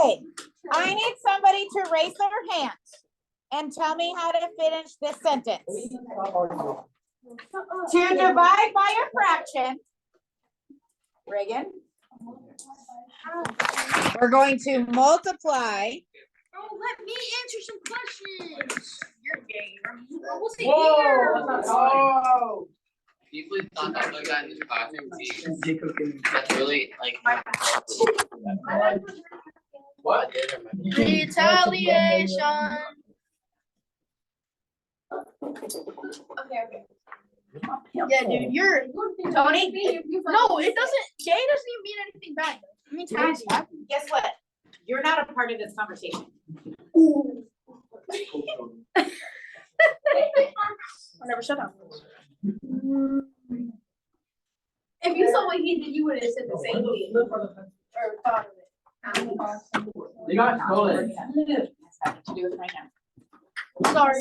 Okay, I need somebody to raise their hand and tell me how to finish this sentence. To divide by a fraction, Reagan, we're going to multiply. Oh, let me answer some questions. You're gay. I wasn't Whoa. Oh. People thought that I got in his classroom. That's really like. What? retaliation. Okay. Yeah, dude, you're Tony. No, it doesn't. Gay doesn't even mean anything bad. I mean, tacky. Guess what? You're not a part of this conversation. Whatever, shut up. If you saw what he did, you would have said the same thing. Or thought of it. You got stolen. To do it right now. Sorry.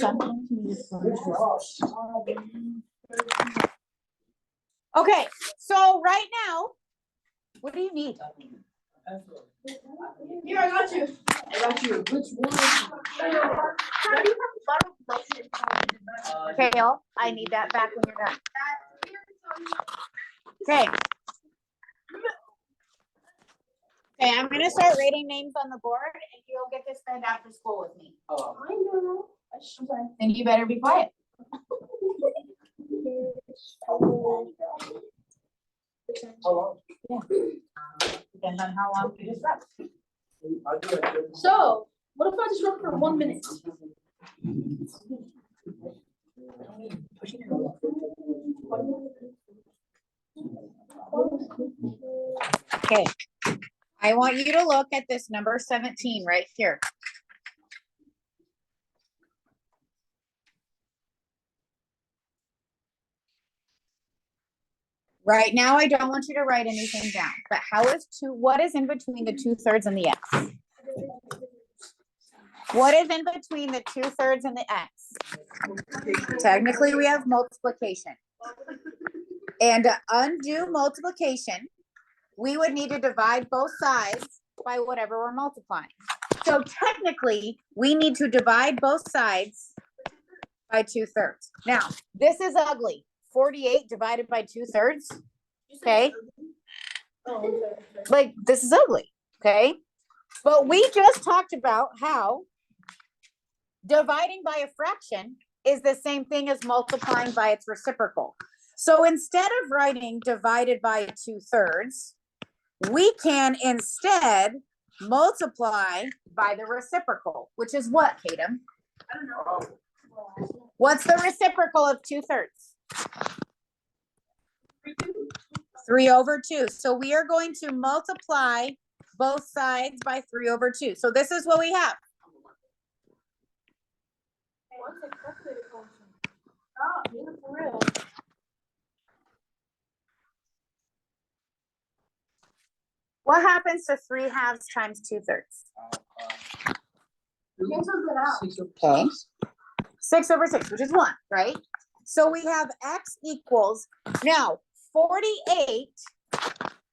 Okay, so right now, what do you need? Here, I got you. I got you. Which one? Kale, I need that back when you're done. Okay. Okay, I'm gonna start rating names on the board and you'll get to spend after school with me. Oh. I know. And you better be quiet. How long? Depends on how long you disrupt. I'll do it. So, what if I just work for 1 minute? Okay. I want you to look at this number 17 right here. Right now, I don't want you to write anything down, but what is in between the 2/3 and the X? What is in between the 2/3 and the X? Technically, we have multiplication. And to undo multiplication, we would need to divide both sides by whatever we're multiplying. So technically, we need to divide both sides by 2/3. Now, this is ugly. 48 divided by 2/3. Okay. Like, this is ugly. Okay. But we just talked about how dividing by a fraction is the same thing as multiplying by its reciprocal. So instead of writing divided by 2/3, we can instead multiply by the reciprocal, which is what, Tatum? I don't know. What's the reciprocal of 2/3? 3/2. So we are going to multiply both sides by 3/2. So this is what we have. Oh, for real. What happens to 3/2 times 2/3? Okay. 6/6, which is 1, right? So we have X equals, now 48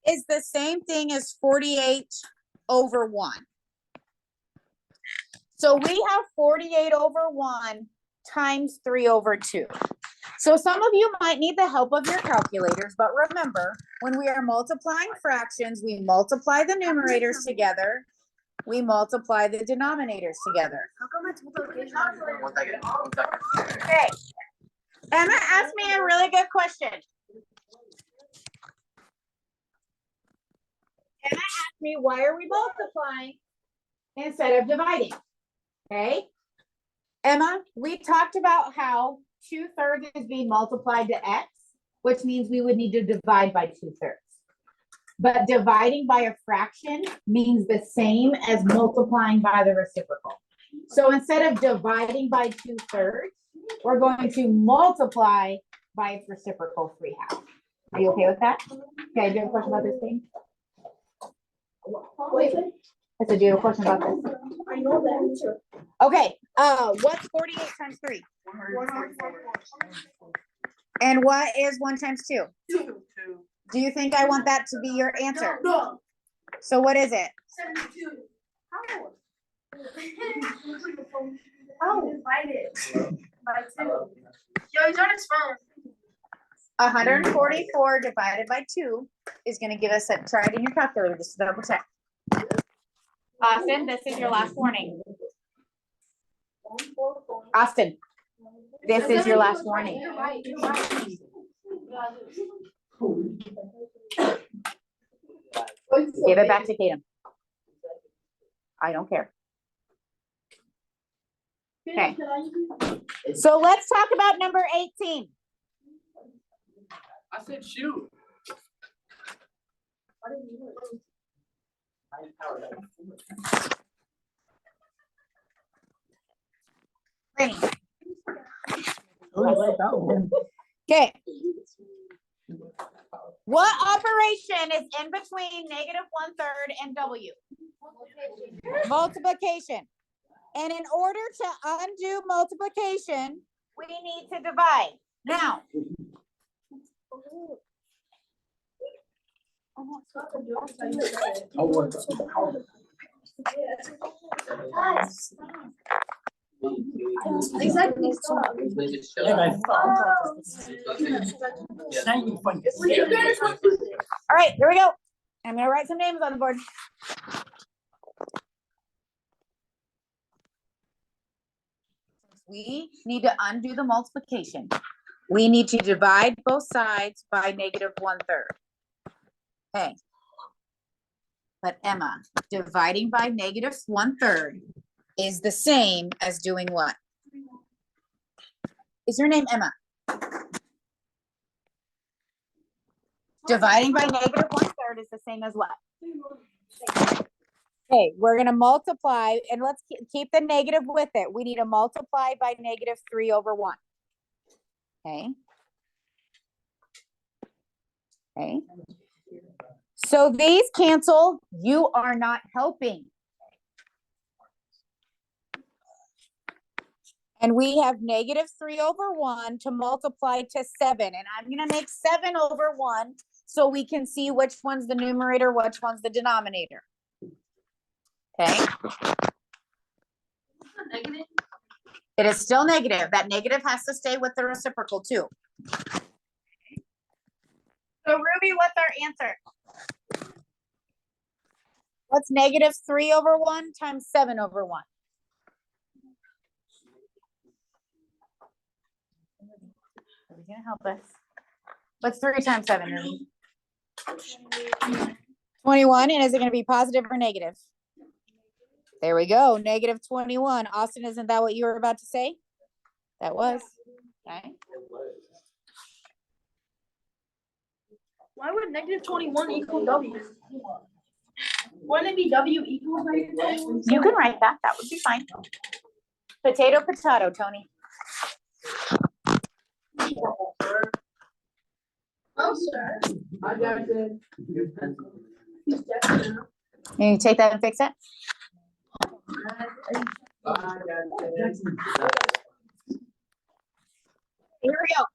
is the same thing as 48/1. So we have 48/1 times 3/2. So some of you might need the help of your calculators, but remember, when we are multiplying fractions, we multiply the numerators together, we multiply the denominators together. How come it's multiplication? 1 second. 1 second. Okay. Emma asked me a really good question. Emma asked me, why are we multiplying instead of dividing? Okay. Emma, we talked about how 2/3 is being multiplied to X, which means we would need to divide by 2/3. But dividing by a fraction means the same as multiplying by the reciprocal. So instead of dividing by 2/3, we're going to multiply by its reciprocal 3/2. Are you okay with that? Okay, do you have a question about this thing? Wait. I said, do you have a question about this? I know the answer. Okay, what's 48 times 3? And what is 1 times 2? 2. Do you think I want that to be your answer? No. So what is it? 72. Oh, divide it. By 2. Yo, he's on his phone. 144 divided by 2 is gonna give us a, try it in your calculator, just to double check. Austin, this is your last warning. Austin, this is your last warning. Give it back to Tatum. I don't care. Okay. So let's talk about number 18. I said shoot. Ready? Okay. What operation is in between -1/3 and W? Multiplication. And in order to undo multiplication, we need to divide. Now. Exactly. Stop. They just shut Yeah, up. All right, here we go. I'm gonna write some names on the board. We need to undo the multiplication. We need to divide both sides by -1/3. Okay. But Emma, dividing by -1/3 is the same as doing what? Is your name Emma? Dividing by -1/3 is the same as what? Okay, we're gonna multiply, and let's keep the negative with it. We need to multiply by -3/1. Okay. Okay. So these cancel. You are not helping. And we have -3/1 to multiply to 7. And I'm gonna make 7/1 so we can see which one's the numerator, which one's the denominator. Okay. It is still negative. That negative has to stay with the reciprocal too. So Ruby, what's our answer? What's -3/1 times 7/1? Are you gonna help us? What's 3 times 7, Ruby? 21, and is it gonna be positive or negative? There we go, -21. Austin, isn't that what you were about to say? That was, okay. Why would -21 equal W? Wouldn't it be W equals -21? You can write that, that would be fine. Potato, potato, Tony. Oh, sir. I got it. Can you take that and fix it? Here we go.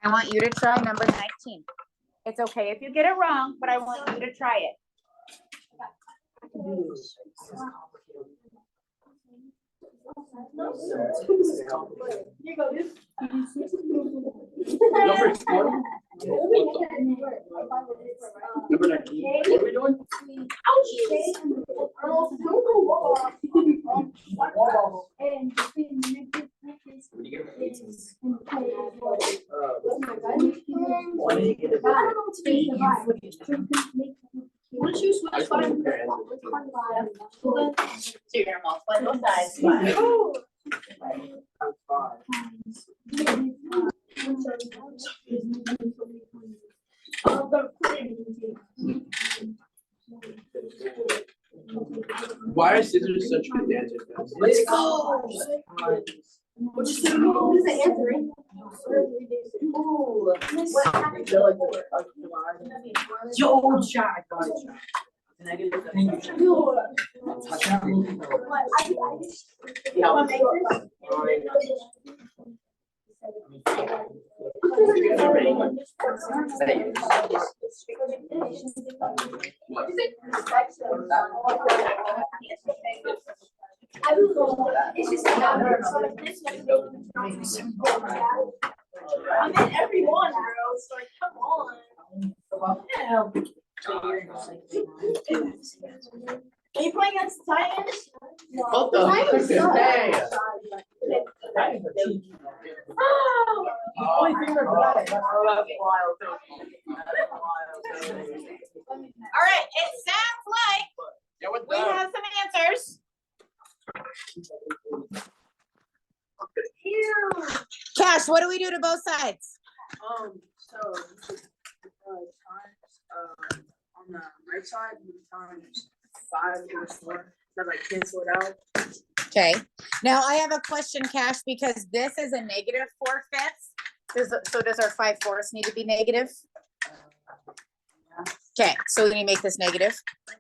I want you to try number 19. It's okay if you get it wrong, but I want you to try it. Number 20? Number 19? What are we doing? Once you switch 5. So you're gonna multiply both sides. Why are scissors such good dancers? Let's go. What is the answer? Yo, shot. I'm in every one, bro. It's like, come on. Are you playing against the Titans? What the? Titans suck. Hey. Oh. All right, it sounds like Yeah, what we have some answers. Cash, what do we do to both sides? So times on the right side times 5 over 4. That like cancel it out. Okay, now I have a question, Cash, because this is a negative 4/5. So does our 5/4 need to be negative? Okay, so we need to make this negative.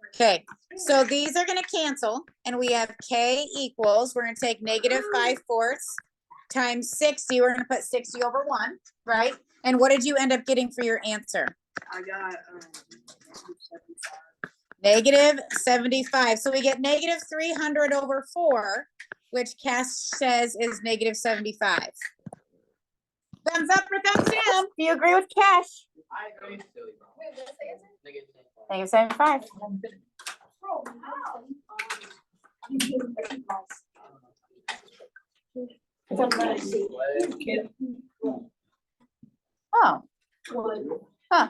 Okay, so these are gonna cancel and we have K equals, we're gonna take negative 5/4 times 60. We're gonna put 60 over 1, right? And what did you end up getting for your answer? I got Negative 75. So we get negative 300 over 4, which Cash says is negative 75. Thumbs up or thumbs down? Do you agree with Cash? I agree. Negative 75. Oh. Huh.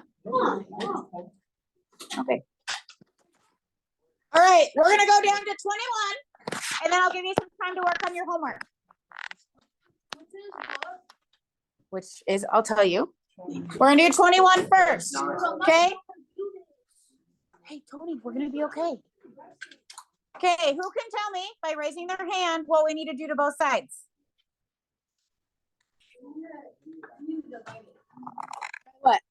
Okay. All right, we're gonna go down to 21, and then I'll give you some time to work on your homework. Which is, I'll tell you. We're gonna do 21 first, okay? Hey, Tony, we're gonna be okay. Okay, who can tell me by raising their hand what we need to do to both sides? What?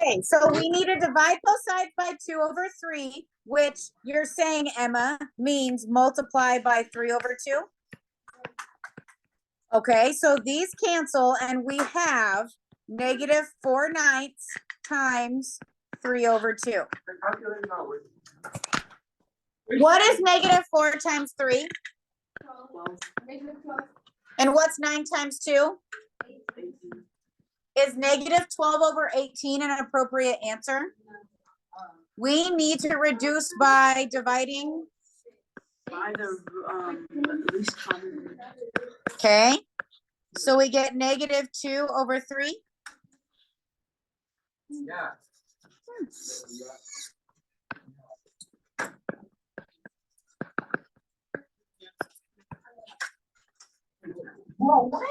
Okay, so we need to divide both sides by 2 over 3, which you're saying, Emma, means multiply by 3 over 2. Okay, so these cancel and we have negative 4/9 times 3 over 2. What is negative 4 times 3? And what's 9 times 2? Is negative 12 over 18 an appropriate answer? We need to reduce by dividing. by the least common. Okay, so we get negative 2 over 3. Yeah. Whoa, what?